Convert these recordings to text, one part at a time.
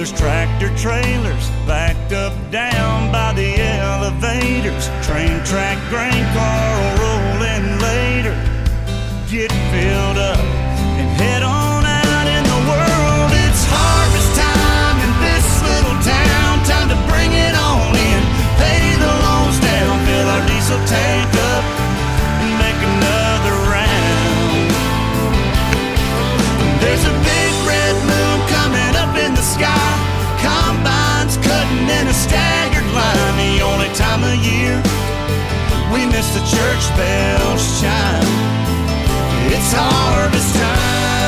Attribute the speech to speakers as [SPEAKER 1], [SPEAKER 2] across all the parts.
[SPEAKER 1] There's tractor trailers backed up down by the elevators. Train track grain car rolling later. Get filled up and head on out in the world. It's harvest time in this little town. Time to bring it on in, pay the loans down, fill our diesel tank up and make another round. There's a big red moon coming up in the sky. Combines cutting in a staggered line. The only time of year we miss the church bells chime. It's harvest time.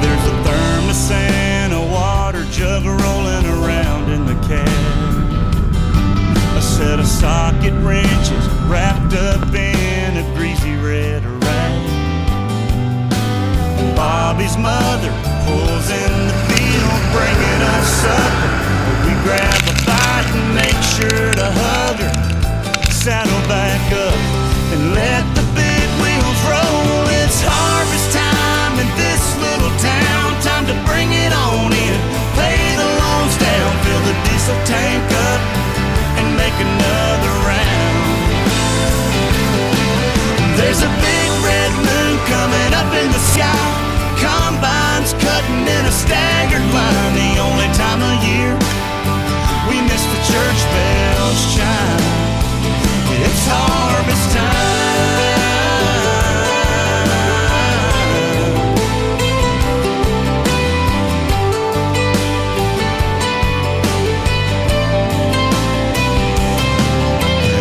[SPEAKER 1] There's a thermos and a water jug rolling around in the cab. A set of socket wrenches wrapped up in a greasy red rag. Bobby's mother pulls in the field, bringing us supper. We grab a bite and make sure to hug her. Saddle back up and let the big wheels roll. It's harvest time in this little town. Time to bring it on in, pay the loans down, fill the diesel tank up and make another round. There's a big red moon coming up in the sky. Combines cutting in a staggered line. The only time of year we miss the church bells chime. It's harvest time.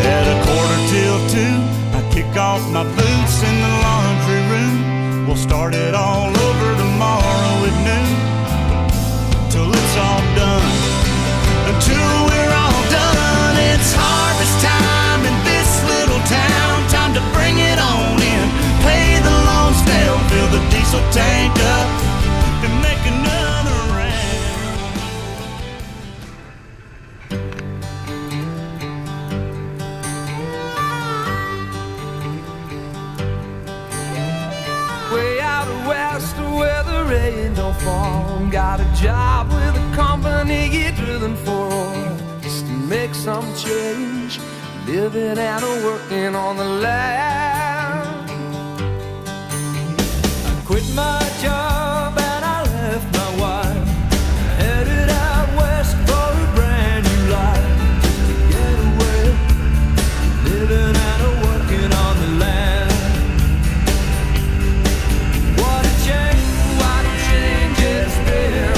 [SPEAKER 1] At 1:45, I kick off my boots in the laundry room. We'll start it all over tomorrow at noon, till it's all done, until we're all done. It's harvest time in this little town. Time to bring it on in, pay the loans down, fill the diesel tank up and make another round.
[SPEAKER 2] Way out west where the rain don't fall. Got a job with a company, you're drilling for oil. Just to make some change, living and working on the land. I quit my job and I left my wife, headed out west for a brand new life. Just to get away, living and working on the land. What a change it's been,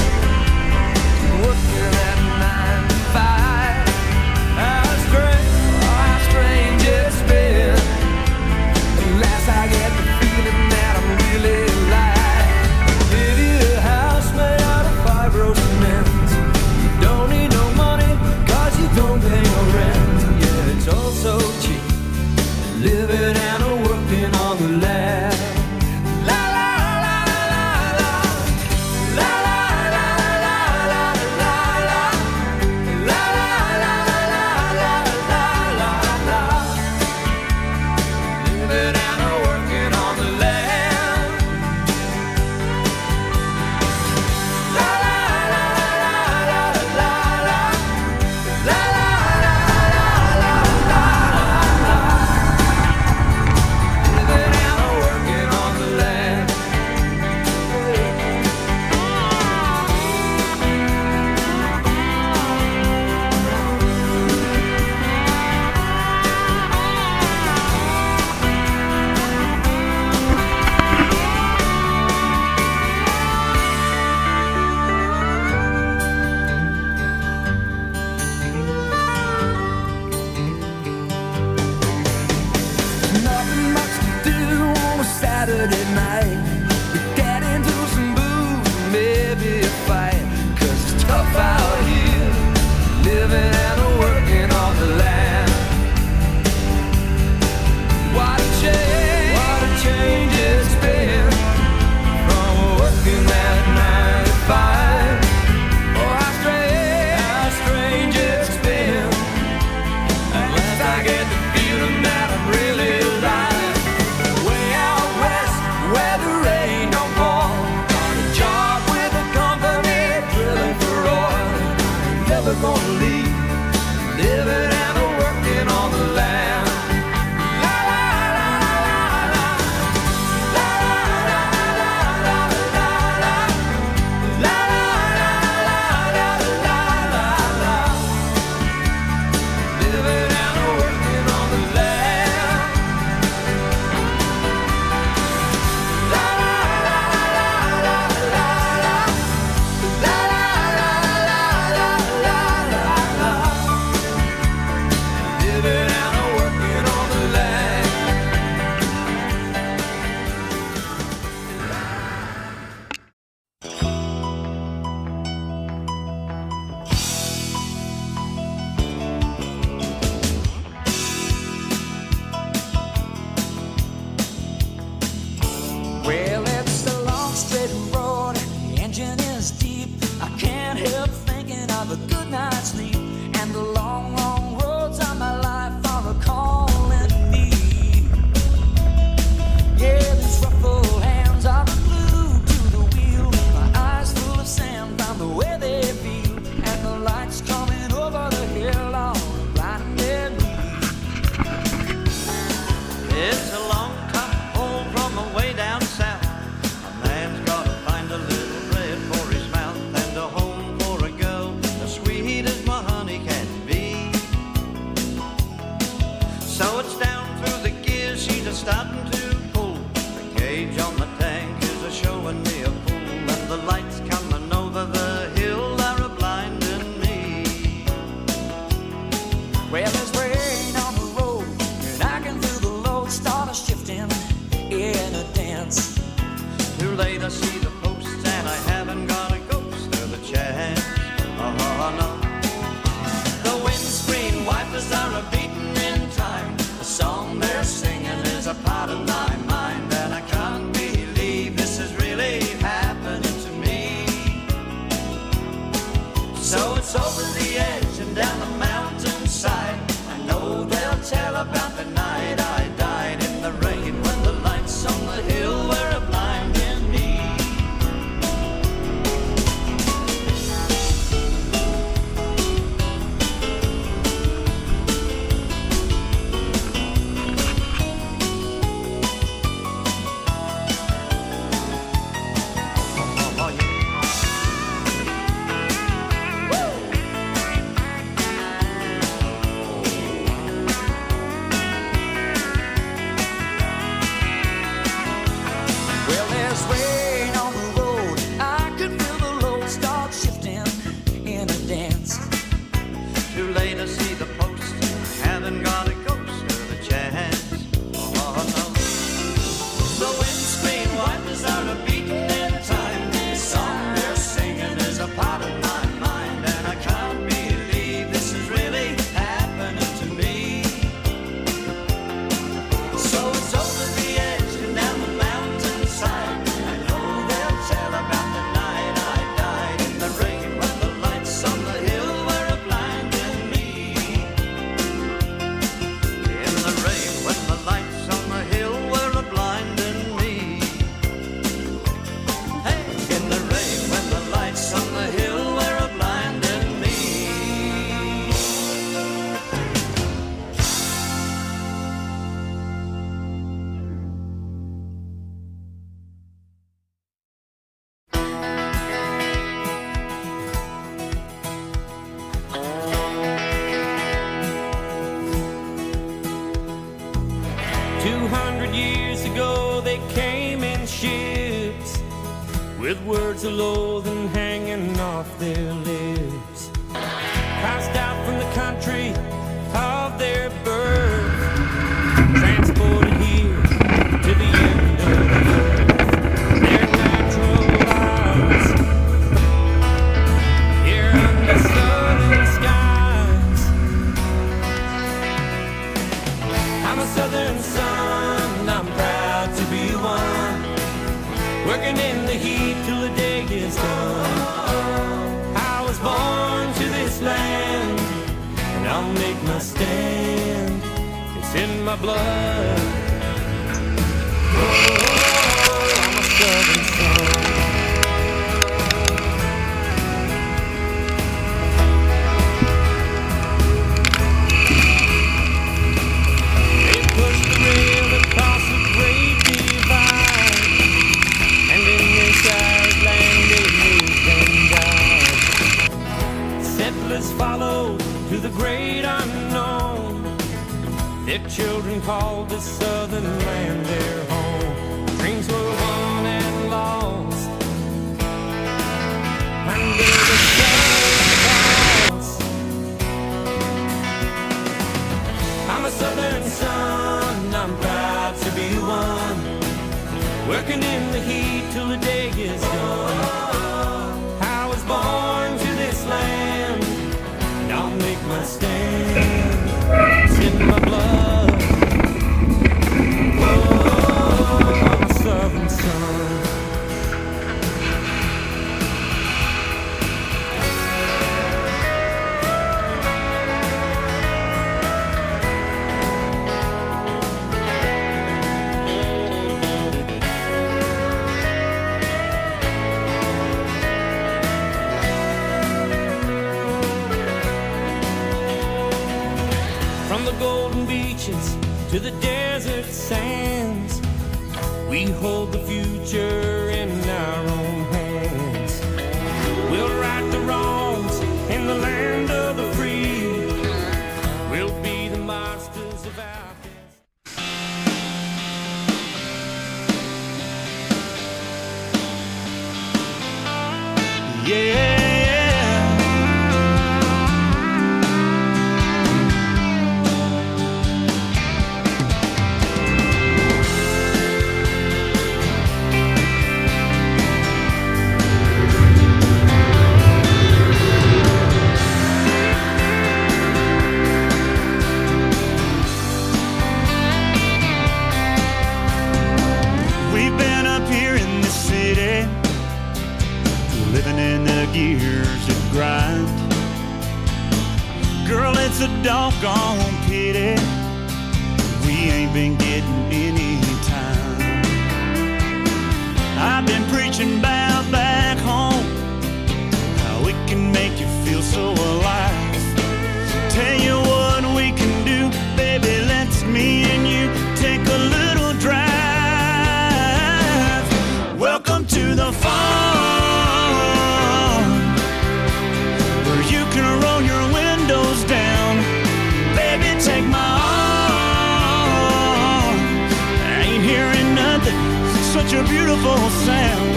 [SPEAKER 2] working at 9 to 5. How strange it's been. Unless I get the feeling that I'm really alive. Give you a house made out of fibro cement. You don't need no money, cause you don't pay no rent. Yeah, it's all so cheap, living and working on the land. La la la la la, la la la la la la la, la la la la la la la. Living and working on the land. La la la la la la la, la la la la la la. Living and working on the land. Nothing much to do on a Saturday night. We get into some booze, maybe a fight. Cause it's tough out here, living and working on the land. What a change it's been, from working at 9 to 5. Oh, how strange it's been. Unless I get the feeling that I'm really alive. Way out west, where the
[SPEAKER 3] steep, I can't help thinking of a good night's sleep. And the long, long roads of my life are calling me. Yeah, these ruffled hands are glued to the wheel. My eyes full of sand from the way they feel. And the lights coming over the hill are blinding me.
[SPEAKER 4] It's a long, tough pull from way down south. A man's gotta find a little bread for his mouth and a home for a girl as sweet as my honey can be. So it's down through the gears, she's a starting to pull. The gauge on the tank is a showing me a pool, and the lights coming over the hill are a blinding me.
[SPEAKER 3] Well, there's rain on the road, and I can feel the load start shifting in a dance.
[SPEAKER 4] Too late I see the posts and I haven't got a ghost of a chance. Oh no. The windscreen wipers are a beating in time. The song they're singing is a part of my mind, and I can't believe this is really happening to me. So it's over the edge and down the mountainside. I know they'll tell about the night I died in the rain when the lights on the hill were a blinding me. Oh, yeah.
[SPEAKER 3] Well, there's rain on the road, I can feel the load start shifting in a dance.
[SPEAKER 4] Too late to see the post, haven't got a ghost of a chance. Oh no. The windscreen wipers are a beating in time. The song they're singing is a part of my mind, and I can't believe this is really happening to me. So it's over the edge and down the mountainside. I know they'll tell about the night I died in the rain when the lights on the hill were a blinding me. In the rain when the lights on the hill were a blinding me. Hey, in the rain when the lights on the hill were a blinding me.
[SPEAKER 5] Years ago they came in ships with words of loathing hanging off their lips, cast out from the country of their birth, transported here to the end of the earth. Their natural lives here under southern skies. I'm a southern son, I'm proud to be one, working in the heat till the day is done. I was born to this land, and I'll make my stand. It's in my blood. Oh, I'm a southern son. They pushed the rail across a great divide, and in this arid land they lived and died. Settlers followed to the great unknown. Their children called this southern land their home. Dreams were won and lost under the southern cross. I'm a southern son, I'm proud to be one, working in the heat till the day is done. I was born to this land, and I'll make my stand. It's in my blood. Oh, I'm a southern son. the golden beaches to the desert sands, we hold the future in our own hands. We'll right the wrongs in the land of the free. We'll be the masters of our destiny.
[SPEAKER 1] Yeah. We've been up here in the city, living in the gears that grind. Girl, it's a doggone pity we ain't been getting any time. I've been preaching about back home, how it can make you feel so alive. Tell you what we can do, baby, let's me and you take a little drive. Welcome to the farm, where you can roll your windows down. Baby, take my arm. I ain't hearing nothing, such a beautiful sound.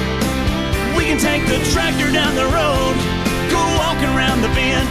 [SPEAKER 1] We can take the tractor down the road, go walking around the bend.